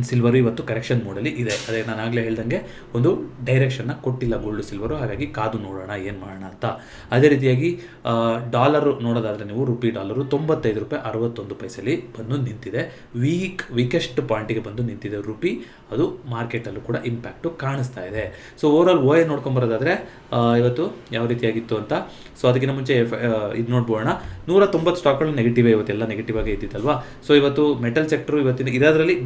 ಸಿಲ್ವರು ಇವತ್ತು ಕರೆಕ್ಷನ್ ಮೋಡಲ್ಲಿ ಇದೆ. ಅದೇ ನಾನು ಆಗಲೇ ಹೇಳ್ದಂಗೆ ಒಂದು ಡೈರೆಕ್ಷನ್ನ ಕೊಟ್ಟಿಲ್ಲ ಗೋಲ್ಡು ಸಿಲ್ವರು. ಹಾಗಾಗಿ ಕಾದು ನೋಡೋಣ ಏನು ಮಾಡೋಣ ಅಂತ. ಅದೇ ರೀತಿಯಾಗಿ ಡಾಲರು ನೋಡೋದಾದರೆ ನೀವು ರುಪಿ ಡಾಲರು 95 ರೂಪಾಯಿ 61 ಪೈಸೆಲಿ ಬಂದು ನಿಂತಿದೆ. ವೀಕೆಸ್ಟ್ ಪಾಯಿಂಟಿಗೆ ಬಂದು ನಿಂತಿದೆ ರುಪಿ. ಅದು ಮಾರ್ಕೆಟಲ್ಲೂ ಕೂಡ ಇಂಪ್ಯಾಕ್ಟು ಕಾಣಿಸ್ತಾ ಇದೆ. ಸೊ ಓವರಾಲ್ OI ನೋಡ್ಕೊಂಬರೋದಾದರೆ ಇವತ್ತು ಯಾವ ರೀತಿಯಾಗಿತ್ತು ಅಂತ. ಸೊ ಅದಕ್ಕಿಂತ ಮುಂಚೆ ಇದು ನೋಡ್ಬೋಣ. 190 ಸ್ಟಾಕ್ಗಳು ನೆಗೆಟಿವ್ ಇವತ್ತೆಲ್ಲ ನೆಗೆಟಿವ್ ಆಗಿ ಇದ್ದಿತ್ತಲ್ವಾ. ಸೊ ಇವತ್ತು ಮೆಟಲ್ ಸೆಕ್ಟರ್ ಇವತ್ತಿನ ಇದರಲ್ಲಿ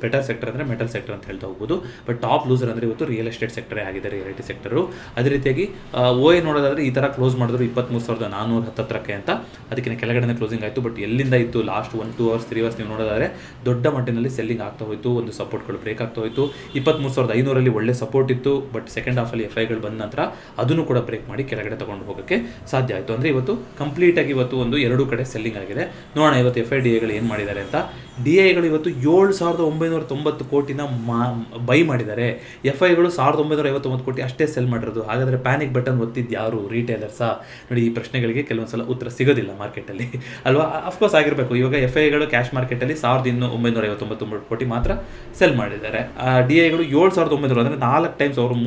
ಬೆಟರ್ ಸೆಕ್ಟರ್ ಅಂದರೆ ಮೆಟಲ್ ಸೆಕ್ಟರ್ ಅಂತ ಹೇಳ್ತಾ ಹೋಗ್ಬೋದು. ಬಟ್ ಟಾಪ್ ಲೂಸರ್ ಅಂದರೆ ಇವತ್ತು ರಿಯಲ್ ಎಸ್ಟೇಟ್ ಸೆಕ್ಟರೇ ಆಗಿದೆ, ರಿಯಾಲಿಟಿ ಸೆಕ್ಟರು. ಅದೇ ರೀತಿಯಾಗಿ OI ನೋಡೋದಾದರೆ ಈ ಥರ ಕ್ಲೋಸ್ ಮಾಡಿದ್ರು 23,400 ಹತ್ತತ್ರಕ್ಕೆ ಅಂತ. ಅದಕ್ಕಿಂತ ಕೆಳಗಡೆ ಕ್ಲೋಸಿಂಗ್ ಆಯಿತು. ಬಟ್ ಎಲ್ಲಿಂದ ಇತ್ತು ಲಾಸ್ಟ್ 1-2 ಅವರ್ಸ್ 3 ಅವರ್ಸ್ ನೀವು ನೋಡೋದಾದರೆ ದೊಡ್ಡ ಮಟ್ಟಿನಲ್ಲಿ ಸೆಲ್ಲಿಂಗ್ ಆಗ್ತಾ ಹೋಯಿತು. ಒಂದು ಸಪೋರ್ಟ್ಗಳು ಬ್ರೇಕ್ ಆಗ್ತಾ ಹೋಯಿತು. 23,500ರಲ್ಲಿ ಒಳ್ಳೆ ಸಪೋರ್ಟ್ ಇತ್ತು. ಬಟ್ ಸೆಕೆಂಡ್ ಹಾಫಲ್ಲಿ FIಗಳು ಬಂದ ನಂತರ ಅದನ್ನು ಕೂಡ ಬ್ರೇಕ್ ಮಾಡಿ ಕೆಳಗಡೆ ತಗೊಂಡು ಹೋಗೋಕ್ಕೆ ಸಾಧ್ಯ ಆಯಿತು. ಅಂದರೆ ಇವತ್ತು ಕಂಪ್ಲೀಟಾಗಿ ಇವತ್ತು ಒಂದು 2 ಕಡೆ ಸೆಲ್ಲಿಂಗ್ ಆಗಿದೆ. ನೋಡೋಣ ಇವತ್ತು FIDAಗಳು ಏನು ಮಾಡಿದ್ದಾರೆ ಅಂತ. DIಗಳು ಇವತ್ತು 7,990 ಕೋಟಿನ ಬೈ ಮಾಡಿದ್ದಾರೆ. FIಗಳು 1,959 ಕೋಟಿ ಅಷ್ಟೇ ಸೆಲ್ ಮಾಡಿರೋದು. ಹಾಗಾದರೆ ಪ್ಯಾನಿಕ್ ಬಟನ್ ಒತ್ತಿದ್ದು ಯಾರು? ರಿಟೇಲರ್ಸಾ? ನೋಡಿ, ಈ ಪ್ರಶ್ನೆಗಳಿಗೆ ಕೆಲವೊಂದ್ಸಲ ಉತ್ತರ ಸಿಗೋದಿಲ್ಲ ಮಾರ್ಕೆಟಲ್ಲಿ ಅಲ್ವಾ. ಅಫ್ಕೋರ್ಸ್ ಆಗಿರಬೇಕು. ಇವಾಗ FIಗಳು ಕ್ಯಾಶ್ ಮಾರ್ಕೆಟಲ್ಲಿ 1,959 ಕೋಟಿ ಮಾತ್ರ ಸೆಲ್ ಮಾಡಿದ್ದಾರೆ. DIಗಳು 7,900 ಅಂದರೆ 4 ಟೈಮ್ಸ್ ಅವ್ರು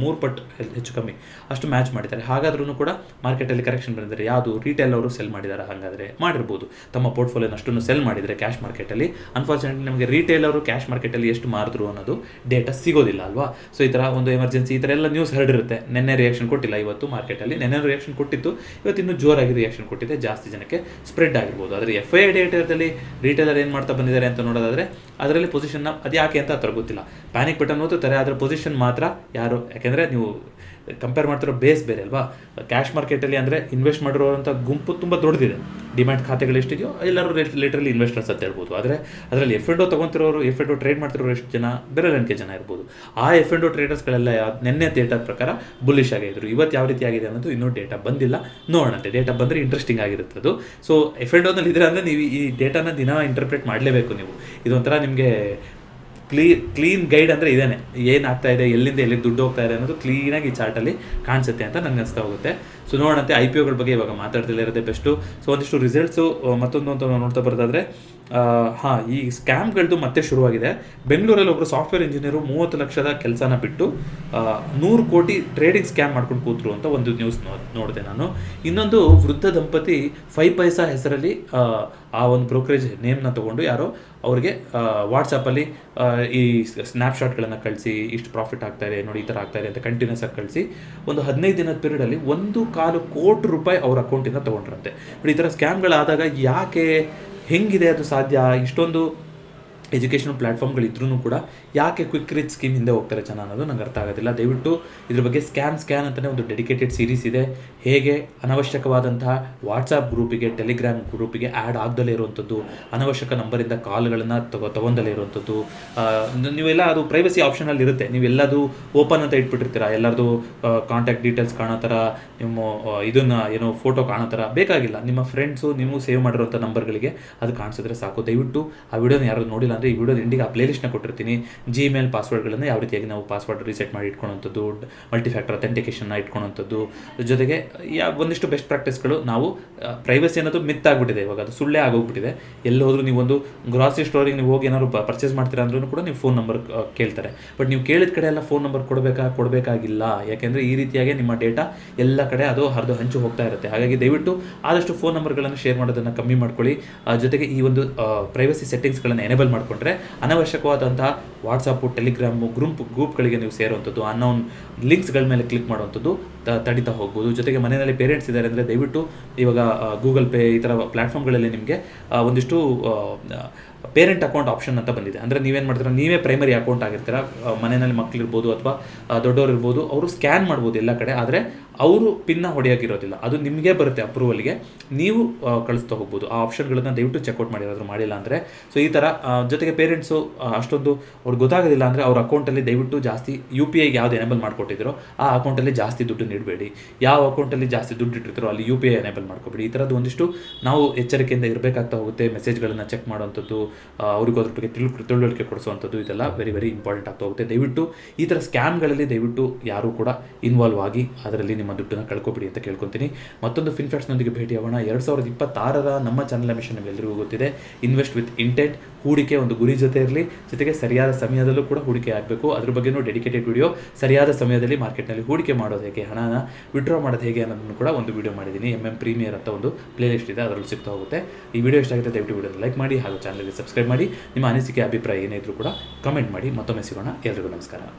3 ಪಟ್ಟು ಹೆಚ್ಚು ಕಮ್ಮಿ ಅಷ್ಟು ಮ್ಯಾಚ್ ಮಾಡಿದ್ದಾರೆ. ಹಾಗಾದ್ರೂ ಕೂಡ ಮಾರ್ಕೆಟಲ್ಲಿ ಕರೆಕ್ಷನ್ ಬಂದಿದ್ದಾರೆ. ಯಾವುದು? ರಿಟೇಲ್ ಅವರು ಸೆಲ್ ಮಾಡಿದ್ದಾರೆ. ಹಾಗಾದರೆ ಮಾಡಿರ್ಬೋದು ತಮ್ಮ ಪೋರ್ಟ್ಫೋಲಿಯೋನ ಅಷ್ಟನ್ನು ಸೆಲ್ ಮಾಡಿದರೆ ಕ್ಯಾಶ್ ಮಾರ್ಕೆಟಲ್ಲಿ. ಅನ್ಫಾರ್ಚುನೇಟ್ಲಿ ನಮಗೆ ರಿಟೇಲ್ ಅವರು ಕ್ಯಾಶ್ ಮಾರ್ಕೆಟಲ್ಲಿ ಎಷ್ಟು ಮಾರಿದ್ರು ಅನ್ನೋದು ಡೇಟಾ ಸಿಗೋದಿಲ್ಲ ಅಲ್ವಾ. ಸೊ ಈ ಥರ ಒಂದು ಎಮರ್ಜೆನ್ಸಿ ಈ ಥರ ಎಲ್ಲ ನ್ಯೂಸ್ ಹರಡಿರುತ್ತೆ. ನೆನ್ನೆ ರಿಯಾಕ್ಷನ್ ಕೊಟ್ಟಿಲ್ಲ ಇವತ್ತು ಮಾರ್ಕೆಟಲ್ಲಿ. ನೆನ್ನೆ ರಿಯಾಕ್ಷನ್ ಕೊಟ್ಟಿತ್ತು, ಇವತ್ತು ಇನ್ನೂ ಜೋರಾಗಿ ರಿಯಾಕ್ಷನ್ ಕೊಟ್ಟಿದೆ, ಜಾಸ್ತಿ ಜನಕ್ಕೆ ಸ್ಪ್ರೆಡ್ ಆಗಿರ್ಬೋದು. ಆದರೆ FI ಡೇಟಾದಲ್ಲಿ ರಿಟೇಲರ್ ಏನು ಮಾಡ್ತಾ ಬಂದಿದ್ದಾರೆ ಅಂತ ನೋಡೋದಾದರೆ ಅದರಲ್ಲಿ ಪೊಸಿಷನ್ನ ಅದು ಯಾಕೆ ಅಂತ ಹತ್ರ ಗೊತ್ತಿಲ್ಲ. ಪ್ಯಾನಿಕ್ ಬಟನ್ ಓದ್ತಾರೆ, ಅದರ ಪೊಸಿಷನ್ ಮಾತ್ರ ಯಾರು? ಯಾಕೆಂದರೆ ನೀವು ಕಂಪೇರ್ ಮಾಡ್ತಿರೋ ಬೇಸ್ ಬೇರೆ ಅಲ್ವಾ. ಕ್ಯಾಶ್ ಮಾರ್ಕೆಟಲ್ಲಿ ಅಂದರೆ ಇನ್ವೆಸ್ಟ್ ಮಾಡಿರೋಂಥ ಗುಂಪು ತುಂಬ ದೊಡ್ಡದಿದೆ. ಡಿಮ್ಯಾಟ್ ಖಾತೆಗಳು ಎಷ್ಟಿದೆಯೋ ಎಲ್ಲರೂ ಲಿಟ್ರಲಿ ಇನ್ವೆಸ್ಟರ್ಸ್ ಅಂತ ಹೇಳ್ಬೋದು. ಆದರೆ ಅದರಲ್ಲಿ F&O ತೊಗೊತಿರೋರು, F&O ಟ್ರೇಡ್ ಮಾಡ್ತಿರೋರು ಎಷ್ಟು ಜನ? ಬೆರಳೆಣಿಕೆ ಜನ ಇರ್ಬೋದು. ಆ F&O ಟ್ರೇಡರ್ಸ್ಗಳೆಲ್ಲ ನೆನ್ನೆ ಡೇಟಾ ಪ್ರಕಾರ ಬುಲ್ಲಿಶ್ ಆಗಿದ್ರು. ಇವತ್ತು ಯಾವ ರೀತಿ ಆಗಿದೆ ಅನ್ನೋದು ಇನ್ನೂ ಡೇಟಾ ಬಂದಿಲ್ಲ. ನೋಡೋಣಂತೆ. ಡೇಟಾ ಬಂದರೆ ಇಂಟ್ರೆಸ್ಟಿಂಗ್ ಆಗಿರುತ್ತೆ ಅದು. ಸೊ F&Oನಲ್ಲಿ ಇದ್ರೆ ಅಂದರೆ ನೀವು ಈ ಡೇಟಾನ ದಿನ ಇಂಟರ್ಪ್ರೇಟ್ ಮಾಡಲೇಬೇಕು ನೀವು. ಇದೊಂಥರ ನಿಮಗೆ ಕ್ಲೀನ್ ಗೈಡ್ ಅಂದರೆ ಇದೇನೆ. ಏನಾಗ್ತಾ ಇದೆ, ಎಲ್ಲಿಂದ ಎಲ್ಲಿಗೆ ದುಡ್ಡು ಹೋಗ್ತಾ ಇದೆ ಅನ್ನೋದು ಕ್ಲೀನಾಗಿ ಈ ಚಾರ್ಟಲ್ಲಿ ಕಾಣಿಸುತ್ತೆ ಅಂತ ನನಗೆ ಅನಿಸ್ತಾ ಹೋಗುತ್ತೆ. ಸೊ ನೋಡೋಣಂತೆ. IPOಗಳ ಬಗ್ಗೆ ಇವಾಗ ಮಾತಾಡ್ತಿಲ್ಲ ಇರೋದೇ ಬೆಸ್ಟು. ಸೊ ಒಂದಿಷ್ಟು ರಿಸಲ್ಟ್ಸು ಮತ್ತೊಂದು ಅಂತ ನೋಡ್ತಾ ಬರೋದಾದರೆ ಈ ಸ್ಕ್ಯಾಮ್ಗಳದ್ದು ಮತ್ತೆ ಶುರುವಾಗಿದೆ. ಬೆಂಗಳೂರಲ್ಲಿ ಒಬ್ಬರು ಸಾಫ್ಟ್ವೇರ್ ಇಂಜಿನಿಯರು 30 ಲಕ್ಷದ ಕೆಲಸನ ಬಿಟ್ಟು 100 ಕೋಟಿ ಟ್ರೇಡಿಂಗ್ ಸ್ಕ್ಯಾಮ್ ಮಾಡ್ಕೊಂಡು ಕೂತರು ಅಂತ ಒಂದು ನ್ಯೂಸ್ ನೋಡಿದೆ ನಾನು. ಇನ್ನೊಂದು ವೃದ್ಧ ದಂಪತಿ 5 ಪೈಸಾ ಹೆಸರಲ್ಲಿ ಆ ಒಂದು ಬ್ರೋಕರೇಜ್ ನೇಮ್ನ ತೊಗೊಂಡು ಯಾರೋ ಅವ್ರಿಗೆ ವಾಟ್ಸಪ್ಪಲ್ಲಿ ಈ ಸ್ನ್ಯಾಪ್ಶಾಟ್ಗಳನ್ನು ಕಳಿಸಿ ಇಷ್ಟು ಪ್ರಾಫಿಟ್ ಆಗ್ತಾಯಿದೆ ನೋಡಿ, ಈ ಥರ ಆಗ್ತಾಯಿದೆ ಅಂತ ಕಂಟಿನ್ಯೂಸ್ ಆಗಿ ಕಳಿಸಿ ಒಂದು 15 ದಿನದ ಪೀರಿಯಡಲ್ಲಿ 1.25 ಕೋಟಿ ರೂಪಾಯಿ ಅವ್ರ ಅಕೌಂಟಿಂದ ತೊಗೊಂಡ್ರಂತೆ. ಬಟ್ ಈ ಥರ ಸ್ಕ್ಯಾಮ್ಗಳಾದಾಗ ಯಾಕೆ, ಹೆಂಗಿದೆ ಅದು ಸಾಧ್ಯ? ಇಷ್ಟೊಂದು ಎಜುಕೇಷನಲ್ ಪ್ಲ್ಯಾಟ್ಫಾರ್ಮ್ಗಳಿದ್ರೂ ಕೂಡ ಯಾಕೆ ಕ್ವಿಕ್ ರಿಚ್ ಸ್ಕೀಮ್ ಹಿಂದೆ ಹೋಗ್ತಾರೆ ಜನ ಅನ್ನೋದು ನಂಗೆ ಅರ್ಥ ಆಗೋದಿಲ್ಲ. ದಯವಿಟ್ಟು ಇದ್ರ ಬಗ್ಗೆ ಸ್ಕ್ಯಾನ್ ಅಂತಲೇ ಒಂದು ಡೆಡಿಕೇಟೆಡ್ ಸೀರೀಸ್ ಇದೆ. ಹೇಗೆ ಅನವಶ್ಯಕವಾದಂತಹ ವಾಟ್ಸಪ್ ಗ್ರೂಪಿಗೆ, ಟೆಲಿಗ್ರಾಮ್ ಗ್ರೂಪಿಗೆ ಆ್ಯಡ್ ಆಗದಲ್ಲೇ ಇರುವಂಥದ್ದು, ಅನವಶ್ಯಕ ನಂಬರಿಂದ ಕಾಲ್ಗಳನ್ನು ತೊಗೊಂಡಲ್ಲೇ ಇರುವಂಥದ್ದು. ನೀವೆಲ್ಲ ಅದು ಪ್ರೈವಸಿ ಆಪ್ಷನಲ್ಲಿ ಇರುತ್ತೆ, ನೀವೆಲ್ಲದು ಓಪನ್ ಅಂತ ಇಟ್ಬಿಟ್ಟಿರ್ತೀರ, ಎಲ್ಲರದು ಕಾಂಟ್ಯಾಕ್ಟ್ ಡೀಟೇಲ್ಸ್ ಕಾಣೋ ಥರ, ನಿಮ್ಮ ಇದನ್ನು ಏನೋ ಫೋಟೋ ಕಾಣೋ ಥರ ಬೇಕಾಗಿಲ್ಲ. ನಿಮ್ಮ ಫ್ರೆಂಡ್ಸು ನೀವು ಸೇವ್ ಮಾಡಿರೋಂಥ ನಂಬರ್ಗಳಿಗೆ ಅದು ಕಾಣಿಸಿದ್ರೆ ಸಾಕು. ದಯವಿಟ್ಟು ಆ ವಿಡಿಯೋನ ಯಾರು ನೋಡಿಲ್ಲ ಅಂದರೆ ಈ ವಿಡಿಯೋದ ಎಂಡಿಗೆ ಆ ಪ್ಲೇಲಿಸ್ಟ್ನ ಕೊಟ್ಟಿರ್ತೀನಿ. ಜಿಮೇಲ್ ಪಾಸ್ವರ್ಡ್ಗಳನ್ನು ಯಾವ ರೀತಿಯಾಗಿ ನಾವು ಪಾಸ್ವರ್ಡ್ ರೀಸೆಟ್ ಮಾಡಿ ಇಟ್ಕೊಳ್ಳೋಂಥದ್ದು, ಮಲ್ಟಿಫ್ಯಾಕ್ಟರ್ ಅಥೆಂಟಿಕೇಷನ್ನ ಇಟ್ಕೊಳ್ಳೋಂಥದ್ದು, ಜೊತೆಗೆ ಒಂದಿಷ್ಟು ಬೆಸ್ಟ್ ಪ್ರಾಕ್ಟೀಸ್ಗಳು. ನಾವು ಪ್ರೈವಸಿ ಅನ್ನೋದು ಮಿತ್ ಆಗಿಬಿಟ್ಟಿದೆ ಇವಾಗ, ಅದು ಸುಳ್ಳೇ ಆಗೋಗ್ಬಿಟ್ಟಿದೆ. ಎಲ್ಲಿ ಹೋದರೂ ನೀವೊಂದು ಗ್ರಾಸರಿ ಸ್ಟೋರಿಗೆ ನೀವು ಹೋಗಿ ಏನಾದ್ರು ಪರ್ಚೇಸ್ ಮಾಡ್ತೀರಾ ಅಂದ್ರೂ ಕೂಡ ನೀವು ಫೋನ್ ನಂಬರ್ ಕೇಳ್ತಾರೆ. ಬಟ್ ನೀವು ಕೇಳಿದ ಕಡೆ ಎಲ್ಲ ಫೋನ್ ನಂಬರ್ ಕೊಡಬೇಕಾಗಿಲ್ಲ. ಯಾಕೆಂದರೆ ಈ ರೀತಿಯಾಗಿ ನಿಮ್ಮ ಡೇಟಾ ಎಲ್ಲ ಕಡೆ ಅದು ಹರಿದು ಹಂಚು ಹೋಗ್ತಾ ಇರುತ್ತೆ. ಹಾಗಾಗಿ ದಯವಿಟ್ಟು ಆದಷ್ಟು ಫೋನ್ ನಂಬರ್ಗಳನ್ನು ಶೇರ್ ಮಾಡೋದನ್ನು ಕಮ್ಮಿ ಮಾಡ್ಕೊಳ್ಳಿ. ಜೊತೆಗೆ ಈ ಒಂದು ಪ್ರೈವಸಿ ಸೆಟ್ಟಿಂಗ್ಸ್ಗಳನ್ನು ಎನೇಬಲ್ ಮಾಡಿಕೊಂಡ್ರೆ ಅನವಶ್ಯಕವಾದಂತಹ ವಾಟ್ಸಪ್ಪು, ಟೆಲಿಗ್ರಾಮು, ಗ್ರೂಪ್ಗಳಿಗೆ ನೀವು ಸೇರುವಂಥದ್ದು, ಅನ್ನೋನ್ ಲಿಂಕ್ಸ್ಗಳ ಮೇಲೆ ಕ್ಲಿಕ್ ಮಾಡುವಂಥದ್ದು ತಡಿತಾ ಹೋಗ್ಬೋದು. ಜೊತೆಗೆ ಮನೆಯಲ್ಲಿ ಪೇರೆಂಟ್ಸ್ ಇದ್ದಾರೆ ಅಂದರೆ ದಯವಿಟ್ಟು ಇವಾಗ ಗೂಗಲ್ ಪೇ ಈ ಥರ ಪ್ಲ್ಯಾಟ್ಫಾರ್ಮ್ಗಳಲ್ಲಿ ನಿಮಗೆ ಒಂದಿಷ್ಟು ಪೇರೆಂಟ್ ಅಕೌಂಟ್ ಆಪ್ಷನ್ ಅಂತ ಬಂದಿದೆ. ಅಂದರೆ ನೀವೇನು ಮಾಡ್ತೀರಾ, ನೀವೇ ಪ್ರೈಮರಿ ಅಕೌಂಟ್ ಆಗಿರ್ತೀರ, ಮನೆಯಲ್ಲಿ ಮಕ್ಕಳಿರ್ಬೋದು ಅಥವಾ ದೊಡ್ಡವರು ಇರ್ಬೋದು, ಅವರು ಸ್ಕ್ಯಾನ್ ಮಾಡ್ಬೋದು ಎಲ್ಲ ಕಡೆ. ಆದರೆ ಅವರು ಪಿನ್ನ ಹೊಡೆಯೋಕ್ಕಿರೋದಿಲ್ಲ, ಅದು ನಿಮಗೆ ಬರುತ್ತೆ ಅಪ್ರೂವಲ್ಗೆ, ನೀವು ಕಳಿಸ್ತಾ ಹೋಗ್ಬೋದು. ಆ ಆಪ್ಷನ್ಗಳನ್ನು ದಯವಿಟ್ಟು ಚೆಕ್ಔಟ್ ಮಾಡಿರೋದ್ರು ಮಾಡಿಲ್ಲ ಅಂದರೆ. ಸೊ ಈ ಥರ ಜೊತೆಗೆ ಪೇರೆಂಟ್ಸು ಅಷ್ಟೊಂದು ಅವ್ರಿಗೆ ಗೊತ್ತಾಗೋದಿಲ್ಲ ಅಂದರೆ ಅವ್ರ ಅಕೌಂಟಲ್ಲಿ ದಯವಿಟ್ಟು ಜಾಸ್ತಿ UPI ಯಾವ್ದು ಎನೇಬಲ್ ಮಾಡ್ಕೊಟ್ಟಿದ್ರು ಆ ಅಕೌಂಟಲ್ಲಿ ಜಾಸ್ತಿ ದುಡ್ಡು ನೀಡಬೇಡಿ. ಯಾವ ಅಕೌಂಟಲ್ಲಿ ಜಾಸ್ತಿ ದುಡ್ಡು ಇಟ್ಟಿರ್ತಾರೋ ಅಲ್ಲಿ UPI ಎನೇಬಲ್ ಮಾಡ್ಕೊಬೇಡಿ. ಈ ಥರದ್ದು ಒಂದಿಷ್ಟು ನಾವು ಎಚ್ಚರಿಕೆಯಿಂದ ಇರಬೇಕಾಗ್ತಾ ಹೋಗುತ್ತೆ. ಮೆಸೇಜ್ಗಳನ್ನು ಚೆಕ್ ಮಾಡುವಂಥದ್ದು, ಅವ್ರಿಗೆ ಅದ್ರ ಬಗ್ಗೆ ತಿಳುವಳಿಕೆ ಕೊಡಿಸುವಂಥದ್ದು, ಇದೆಲ್ಲ ವೆರಿ ವೆರಿ ಇಂಪಾರ್ಟೆಂಟ್ ಆಗ್ತಾ ಹೋಗುತ್ತೆ. ದಯವಿಟ್ಟು ಈ ಥರ ಸ್ಕ್ಯಾಮ್ಗಳಲ್ಲಿ ದಯವಿಟ್ಟು ಯಾರೂ ಕೂಡ ಇನ್ವಾಲ್ವ್ ಆಗಿ ಅದರಲ್ಲಿ ನಿಮ್ಮ ದುಡ್ಡನ್ನು ಕಳ್ಕೊಬಿಡಿ ಅಂತ ಕೇಳ್ಕೊತೀನಿ. ಮತ್ತೊಂದು ಫಿನ್ಫ್ಯಾಕ್ಟ್ಸ್ನೊಂದಿಗೆ ಭೇಟಿಯಾಗೋಣ. 2026 ನಮ್ಮ ಚಾನಲ್ ಮಿಷನ್ ನಿಮ್ಮೆಲ್ಲರಿಗೂ ಗೊತ್ತಿದೆ, ಇನ್ವೆಸ್ಟ್ ವಿತ್ ಇಂಟೆಂಟ್. ಹೂಡಿಕೆ ಒಂದು ಗುರಿ ಜೊತೆ ಇರಲಿ, ಜೊತೆಗೆ ಸರಿಯಾದ ಸಮಯದಲ್ಲೂ ಕೂಡ ಹೂಡಿಕೆ ಆಗಬೇಕು. ಅದ್ರ ಬಗ್ಗೆನೂ ಡೆಡಿಕೇಟೆಡ್ ವಿಡಿಯೋ, ಸರಿಯಾದ ಸಮಯದಲ್ಲಿ ಮಾರ್ಕೆಟ್ನಲ್ಲಿ ಹೂಡಿಕೆ ಮಾಡೋದು ಹೇಗೆ, ಹಣನ ವಿಡ್ರಾ ಮಾಡೋದು ಹೇಗೆ ಅನ್ನೋದನ್ನು ಕೂಡ ಒಂದು ವಿಡಿಯೋ ಮಾಡಿದ್ದೀನಿ. ಪ್ರೀಮಿಯರ್ ಅಂತ ಒಂದು ಪ್ಲೇಲಿಸ್ಟ್ ಇದೆ, ಅದರಲ್ಲಿ ಸಿಗ್ತಾ ಹೋಗುತ್ತೆ. ಈ ವಿಡಿಯೋ ಇಷ್ಟ ಆಗುತ್ತೆ ದಯವಿಟ್ಟು ವಿಡಿಯೋನ ಲೈಕ್ ಮಾಡಿ, ಹಾಗೂ ಚಾನಲ್ಗೆ ಸಬ್ಸ್ಕ್ರೈಬ್ ಮಾಡಿ. ನಿಮ್ಮ ಅನಿಸಿಕೆ, ಅಭಿಪ್ರಾಯ ಏನೇ ಇದ್ರೂ ಕೂಡ ಕಮೆಂಟ್ ಮಾಡಿ. ಮತ್ತೊಮ್ಮೆ ಸಿಗೋಣ. ಎಲ್ರಿಗೂ ನಮಸ್ಕಾರ.